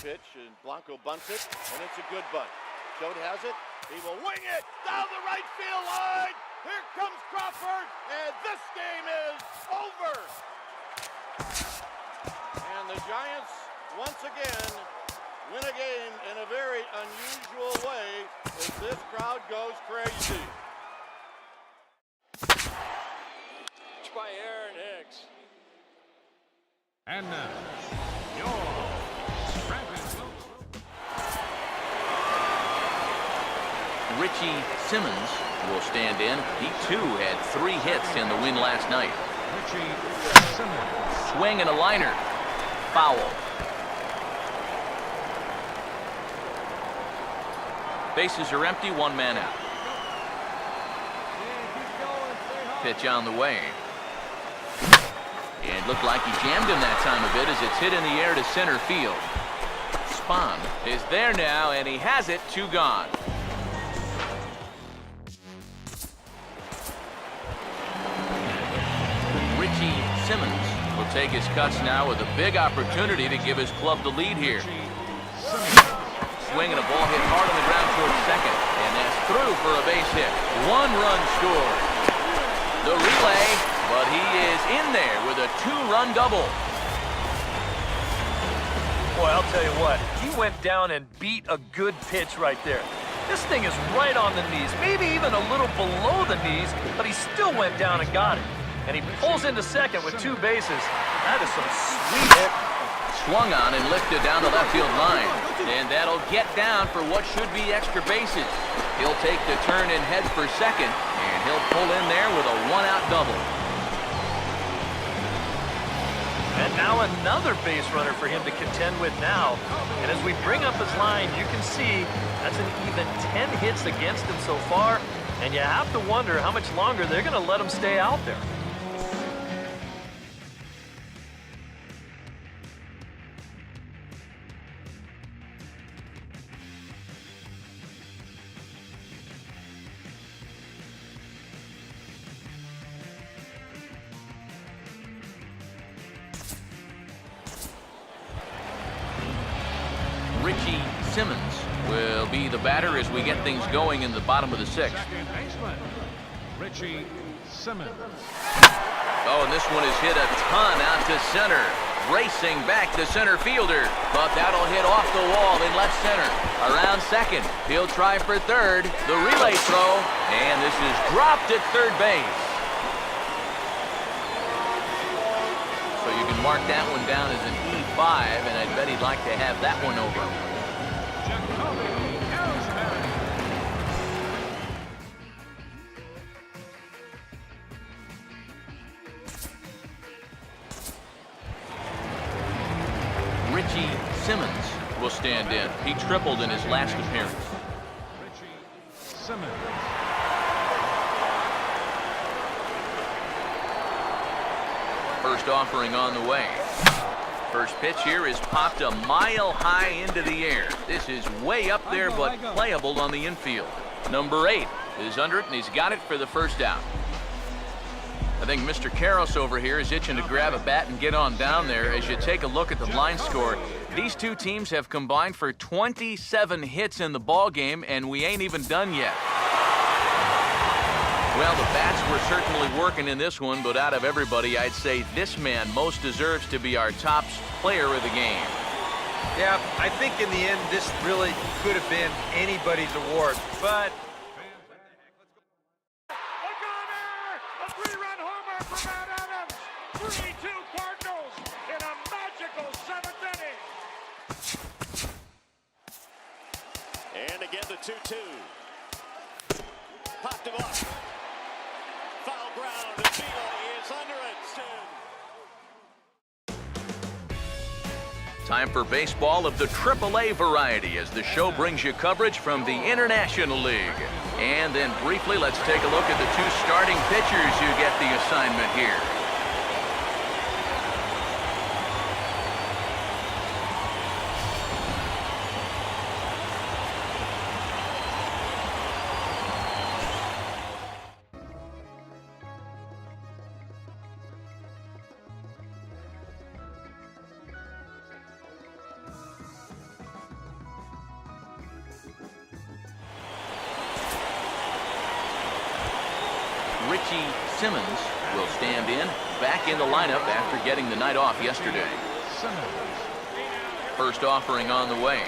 pitch, and Blanco bunts it, and it's a good bunt. Choate has it. He will wing it down the right field line. Here comes Crawford, and this game is over. And the Giants, once again, win a game in a very unusual way as this crowd goes crazy. By Aaron Hicks. And now, your Richie Simmons will stand in. He too had 3 hits in the win last night. Richie Simmons. Swing and a liner. Foul. Bases are empty, 1 man out. Pitch on the way. It looked like he jammed him that time a bit as it's hit in the air to center field. Spahn is there now, and he has it, 2 gone. Richie Simmons will take his cuts now with a big opportunity to give his club the lead here. Swing and a ball hit hard on the ground towards second, and that's through for a base hit. 1 run scored. The relay, but he is in there with a 2-run double. Boy, I'll tell you what, he went down and beat a good pitch right there. This thing is right on the knees, maybe even a little below the knees, but he still went down and got it. And he pulls into second with 2 bases. That is some sweet hit. Swung on and lifted down the left field line. And that'll get down for what should be extra bases. He'll take the turn and head for second, and he'll pull in there with a 1-out double. And now another base runner for him to contend with now. And as we bring up his line, you can see that's an even 10 hits against him so far. And you have to wonder how much longer they're going to let him stay out there. Richie Simmons will be the batter as we get things going in the bottom of the 6th. second baseman, Richie Simmons. Oh, and this one is hit a ton out to center. Racing back the center fielder, but that'll hit off the wall in left center. Around second, he'll try for third. The relay throw, and this is dropped at third base. So you can mark that one down as an E5, and I bet he'd like to have that one over. Richie Simmons will stand in. He tripled in his last appearance. Richie Simmons. First offering on the way. First pitch here is popped a mile high into the air. This is way up there, but playable on the infield. Number 8 is under it, and he's got it for the first out. I think Mr. Karros over here is itching to grab a bat and get on down there. As you take a look at the line score, these 2 teams have combined for 27 hits in the ball game, and we ain't even done yet. Well, the bats were certainly working in this one, but out of everybody, I'd say this man most deserves to be our top player of the game. Yeah, I think in the end, this really could have been anybody's award, but... A 3-run homer for Matt Adams. 3-2 Cardinals in a magical 7th inning. And again the 2-2. Popped him up. Foul ground. Avila is under it. Time for baseball of the AAA variety as the show brings you coverage from the International League. And then briefly, let's take a look at the 2 starting pitchers who get the assignment here. Richie Simmons will stand in, back in the lineup after getting the night off yesterday. First offering on the way.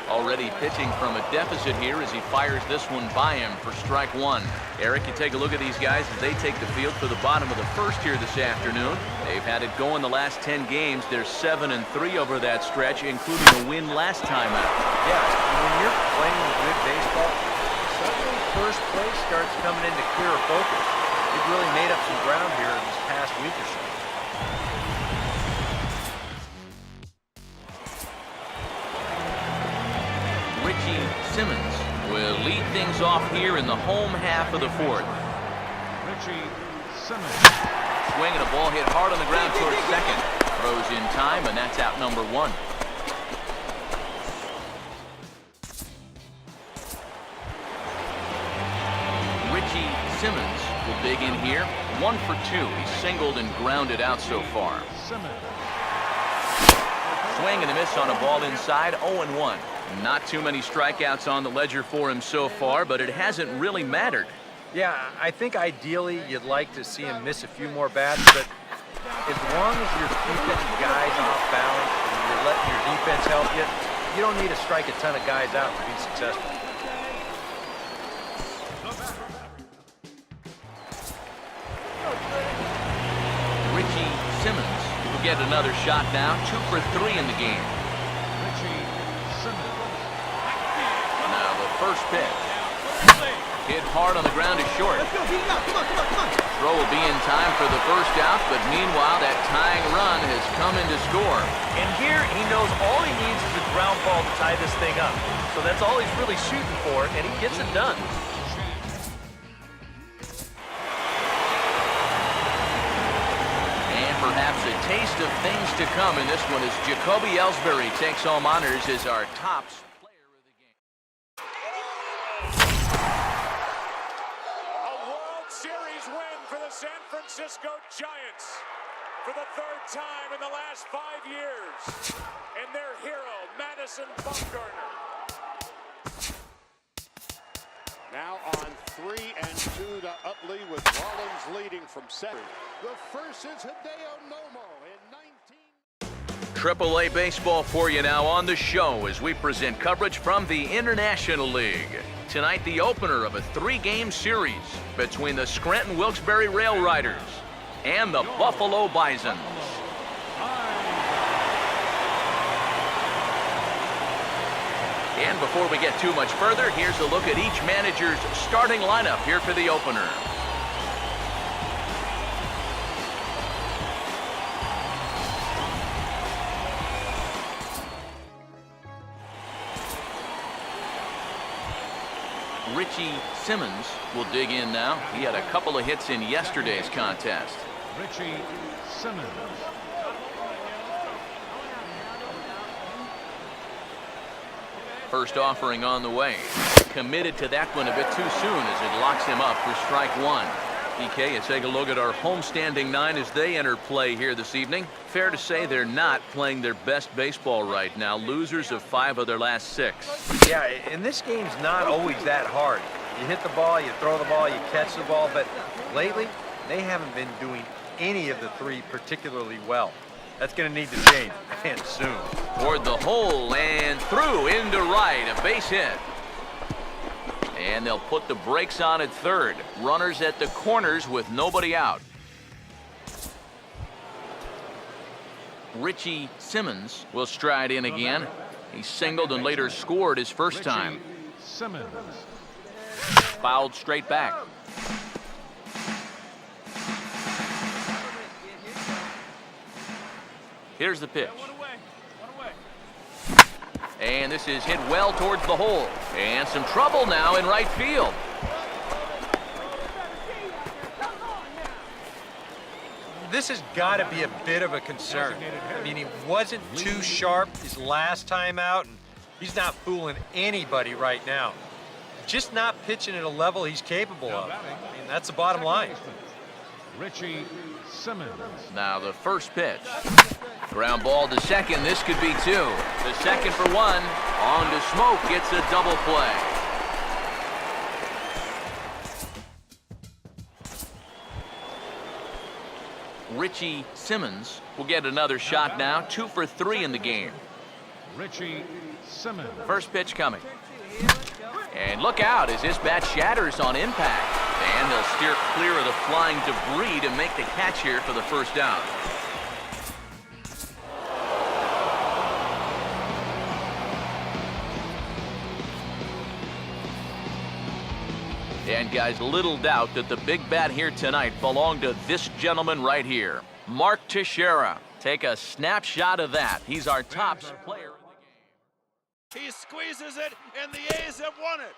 Already pitching from a deficit here as he fires this one by him for strike one. Eric, you take a look at these guys as they take the field for the bottom of the first here this afternoon. They've had it going the last 10 games. They're 7-3 over that stretch, including a win last time out. Yeah, when you're playing good baseball, suddenly first place starts coming into clearer focus. They've really made up some ground here in this past week or so. Richie Simmons will lead things off here in the home half of the fourth. Richie Simmons. Swing and a ball hit hard on the ground towards second. Throws in time, and that's out number one. Richie Simmons will dig in here. 1 for 2. He's singled and grounded out so far. Simmons. Swing and a miss on a ball inside, 0-1. Not too many strikeouts on the ledger for him so far, but it hasn't really mattered. Yeah, I think ideally you'd like to see him miss a few more bats, but as long as you're keeping guys off balance and you're letting your defense help you, you don't need to strike a ton of guys out to be successful. Richie Simmons will get another shot now, 2 for 3 in the game. Richie Simmons. Now the first pitch. Hit hard on the ground is short. Throw will be in time for the first out, but meanwhile that tying run has come in to score. And here he knows all he needs is a ground ball to tie this thing up. So that's all he's really shooting for, and he gets it done. And perhaps a taste of things to come in this one as Jacoby Ellsbury takes home honors as our top player of the game. A World Series win for the San Francisco Giants for the third time in the last 5 years. And their hero, Madison Bumgarner. Now on 3-2 to Utley with Rollins leading from center. The first is Hideo Nomo in 19. AAA baseball for you now on the show as we present coverage from the International League. Tonight, the opener of a 3-game series between the Scranton Wilkes-Barre Rail Riders and the Buffalo Bisons. And before we get too much further, here's a look at each manager's starting lineup here for the opener. Richie Simmons will dig in now. He had a couple of hits in yesterday's contest. Richie Simmons. First offering on the way. Committed to that one a bit too soon as it locks him up for strike one. EK, you take a look at our homestanding 9 as they enter play here this evening. Fair to say they're not playing their best baseball right now. Losers of 5 of their last 6. Yeah, and this game's not always that hard. You hit the ball, you throw the ball, you catch the ball, but lately they haven't been doing any of the 3 particularly well. That's going to need to change, and soon. Toward the hole and through into right, a base hit. And they'll put the brakes on at third. Runners at the corners with nobody out. Richie Simmons will stride in again. He singled and later scored his first time. Simmons. Fouled straight back. Here's the pitch. And this is hit well towards the hole. And some trouble now in right field. This has got to be a bit of a concern. I mean, he wasn't too sharp his last time out, and he's not fooling anybody right now. Just not pitching at a level he's capable of. I mean, that's the bottom line. Richie Simmons. Now the first pitch. Ground ball to second. This could be 2. The second for 1. On to Smoke. Gets a double play. Richie Simmons will get another shot now. 2 for 3 in the game. Richie Simmons. First pitch coming. And look out as this bat shatters on impact. And they'll steer clear of the flying debris to make the catch here for the first down. And guys, little doubt that the big bat here tonight belonged to this gentleman right here, Mark Teixeira. Take a snapshot of that. He's our top player in the game. He squeezes it, and the A's have won it.